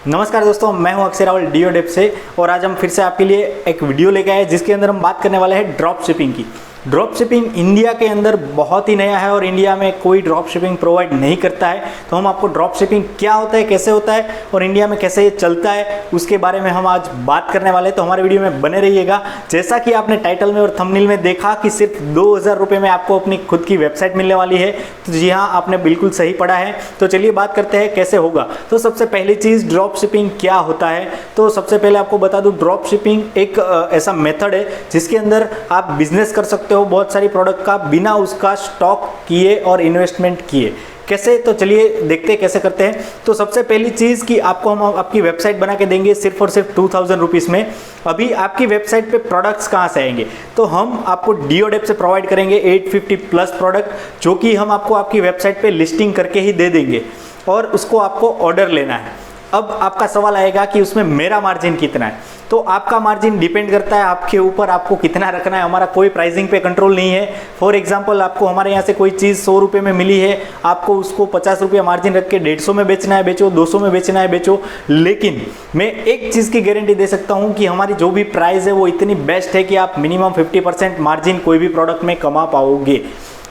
नमस्कार दोस्तों, मैं हूं अक्षय रावल डीओडेप से और आज हम फिर से आपके लिए एक वीडियो लेके आए जिसके अंदर हम बात करने वाले हैं ड्रॉप शिपिंग की। ड्रॉप शिपिंग इंडिया के अंदर बहुत ही नया है और इंडिया में कोई ड्रॉप शिपिंग प्रोवाइड नहीं करता है। तो हम आपको ड्रॉप शिपिंग क्या होता है, कैसे होता है और इंडिया में कैसे ये चलता है उसके बारे में हम आज बात करने वाले हैं। तो हमारे वीडियो में बने रहिएगा। जैसा कि आपने टाइटल में और थंबनेल में देखा कि सिर्फ 2000 रुपये में आपको अपनी खुद की वेबसाइट मिलने वाली है, तो जी हाँ, आपने बिल्कुल सही पढ़ा है। तो चलिए बात करते हैं कैसे होगा। तो सबसे पहली चीज़, ड्रॉप शिपिंग क्या होता है। तो सबसे पहले आपको बता दूं, ड्रॉप शिपिंग एक ऐसा मेथड है जिसके अंदर आप बिजनेस कर सकते हो बहुत सारी प्रोडक्ट का बिना उसका स्टॉक किए और इन्वेस्टमेंट किए। कैसे, तो चलिए देखते हैं कैसे करते हैं। तो सबसे पहली चीज़ कि आपको हम आपकी वेबसाइट बना के देंगे सिर्फ और सिर्फ 2000 रुपीज़ में। अभी आपकी वेबसाइट पे प्रोडक्ट्स कहाँ से आएंगे, तो हम आपको डीओडेप से प्रोवाइड करेंगे 850 प्लस प्रोडक्ट, जो कि हम आपको आपकी वेबसाइट पे लिस्टिंग करके ही दे देंगे और उसको आपको ऑर्डर लेना है। अब आपका सवाल आएगा कि उसमें मेरा मार्जिन कितना है। तो आपका मार्जिन डिपेंड करता है आपके ऊपर, आपको कितना रखना है। हमारा कोई प्राइसिंग पे कंट्रोल नहीं है। फॉर एग्जांपल, आपको हमारे यहाँ से कोई चीज़ 100 रुपये में मिली है, आपको उसको 50 रुपये मार्जिन रख के 150 में बेचना है बेचो, 200 में बेचना है बेचो। लेकिन मैं एक चीज़ की गारंटी दे सकता हूँ कि हमारी जो भी प्राइस है वो इतनी बेस्ट है कि आप मिनिमम 50% मार्जिन कोई भी प्रोडक्ट में कमा पाओगे।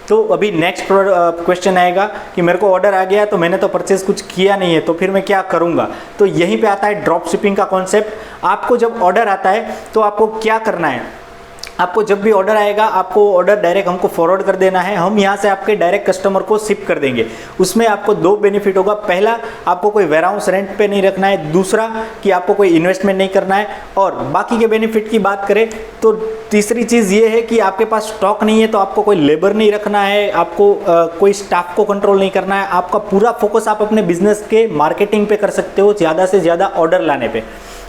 तो अभी नेक्स्ट क्वेश्चन आएगा कि मेरे को ऑर्डर आ गया तो मैंने तो परचेज कुछ किया नहीं है, तो फिर मैं क्या करूंगा। तो यहीं पे आता है ड्रॉप शिपिंग का कॉन्सेप्ट। आपको जब ऑर्डर आता है तो आपको क्या करना है, आपको जब भी ऑर्डर आएगा आपको ऑर्डर डायरेक्ट हमको फॉरवर्ड कर देना है। हम यहाँ से आपके डायरेक्ट कस्टमर को शिप कर देंगे। उसमें आपको दो बेनिफिट होगा। पहला, आपको कोई वेयरहाउस रेंट पे नहीं रखना है। दूसरा कि आपको कोई इन्वेस्टमेंट नहीं करना है। और बाकी के बेनिफिट की बात करें तो तीसरी चीज़ ये है कि आपके पास स्टॉक नहीं है तो आपको कोई लेबर नहीं रखना है, आपको कोई स्टाफ को कंट्रोल नहीं करना है। आपका पूरा फोकस आप अपने बिजनेस के मार्केटिंग पे कर सकते हो, ज़्यादा से ज़्यादा ऑर्डर लाने पे।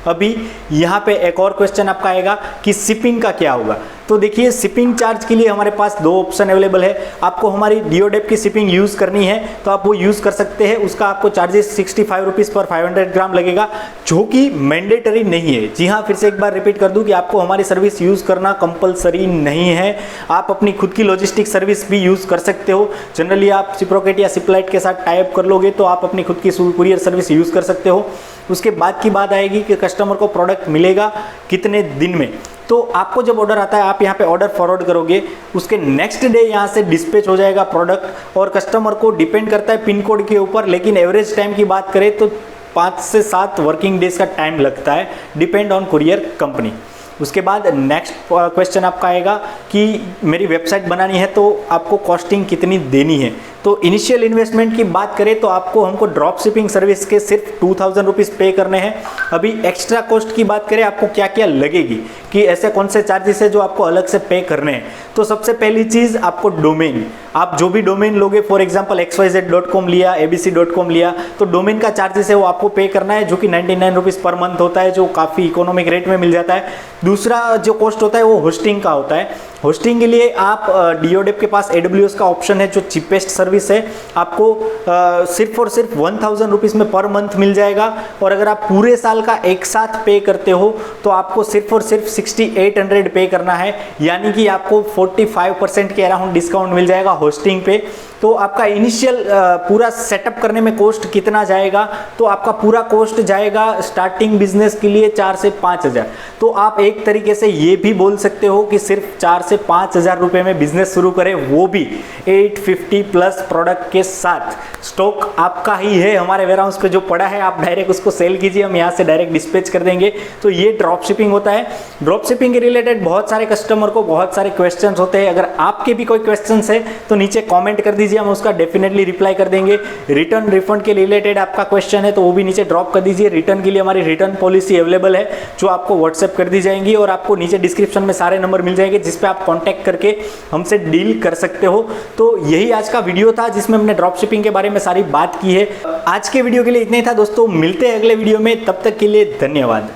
अभी यहाँ पे एक और क्वेश्चन आपका आएगा कि शिपिंग का क्या होगा। तो देखिए, शिपिंग चार्ज के लिए हमारे पास दो ऑप्शन अवेलेबल है। आपको हमारी डीओडेप की शिपिंग यूज़ करनी है तो आप वो यूज़ कर सकते हैं। उसका आपको चार्जेस 65 रुपीज़ पर 500 ग्राम लगेगा, जो कि मैंडेटरी नहीं है। जी हाँ, फिर से एक बार रिपीट कर दूं कि आपको हमारी सर्विस यूज़ करना कंपलसरी नहीं है। आप अपनी खुद की लॉजिस्टिक सर्विस भी यूज़ कर सकते हो। जनरली आप सिप्रोकेट या सिप्लाइट के साथ टाई अप कर लोगे तो आप अपनी खुद की कुरियर सर्विस यूज़ कर सकते हो। उसके बाद की बात आएगी कि कस्टमर को प्रोडक्ट मिलेगा कितने दिन में। तो आपको जब ऑर्डर आता है आप यहाँ पे ऑर्डर फॉरवर्ड करोगे, उसके नेक्स्ट डे यहाँ से डिस्पैच हो जाएगा प्रोडक्ट। और कस्टमर को डिपेंड करता है पिन कोड के ऊपर, लेकिन एवरेज टाइम की बात करें तो 5 से 7 वर्किंग डेज का टाइम लगता है, डिपेंड ऑन कुरियर कंपनी। उसके बाद नेक्स्ट क्वेश्चन आपका आएगा कि मेरी वेबसाइट बनानी है तो आपको कॉस्टिंग कितनी देनी है। तो इनिशियल इन्वेस्टमेंट की बात करें तो आपको हमको ड्रॉप शिपिंग सर्विस के सिर्फ 2000 रुपीज़ पे करने हैं। अभी एक्स्ट्रा कॉस्ट की बात करें आपको क्या क्या लगेगी, कि ऐसे कौन से चार्जेस है जो आपको अलग से पे करने हैं। तो सबसे पहली चीज़, आपको डोमेन, आप जो भी डोमेन लोगे, फॉर एग्जांपल xyz.com लिया, abc.com लिया, तो डोमेन का चार्जेस है वो आपको पे करना है, जो कि 99 रुपीज़ पर मंथ होता है, जो काफ़ी इकोनॉमिक रेट में मिल जाता है। दूसरा जो कॉस्ट होता है वो होस्टिंग का होता है। होस्टिंग के लिए आप डीओडेप के पास AWS का ऑप्शन है जो चीपेस्ट सर्विस है, आपको सिर्फ और सिर्फ 1000 रुपीज़ में पर मंथ मिल जाएगा। और अगर आप पूरे साल का एक साथ पे करते हो तो आपको सिर्फ और सिर्फ 6800 पे करना है, यानी कि आपको 45% के अराउंड डिस्काउंट मिल जाएगा होस्टिंग पे। तो आपका इनिशियल पूरा सेटअप करने में कॉस्ट कितना जाएगा, तो आपका पूरा कॉस्ट जाएगा स्टार्टिंग बिजनेस के लिए 4 से 5000। तो आप एक तरीके से ये भी बोल सकते हो कि सिर्फ 4 से 5000 रुपये में बिजनेस शुरू करें, वो भी 850 प्लस प्रोडक्ट के साथ। स्टॉक आपका ही है, हमारे वेयरहाउस पे जो पड़ा है आप डायरेक्ट उसको सेल कीजिए, हम यहाँ से डायरेक्ट डिस्पैच कर देंगे। तो ये ड्रॉप शिपिंग होता है। ड्रॉप शिपिंग के रिलेटेड बहुत सारे कस्टमर को बहुत सारे क्वेश्चंस होते हैं। अगर आपके भी कोई क्वेश्चंस है तो नीचे कॉमेंट कर दीजिए, हम उसका डेफिनेटली रिप्लाई कर देंगे। रिटर्न रिफंड के रिलेटेड आपका क्वेश्चन है तो वो भी नीचे ड्रॉप कर दीजिए। रिटर्न के लिए हमारी रिटर्न पॉलिसी अवेलेबल है जो आपको व्हाट्सएप कर दी जाएंगी, और आपको नीचे डिस्क्रिप्शन में सारे नंबर मिल जाएंगे जिस पे आप कांटेक्ट करके हमसे डील कर सकते हो। तो यही आज का वीडियो था जिसमें हमने ड्रॉप शिपिंग के बारे में सारी बात की है। आज के वीडियो के लिए इतना ही था दोस्तों, मिलते हैं अगले वीडियो में, तब तक के लिए धन्यवाद।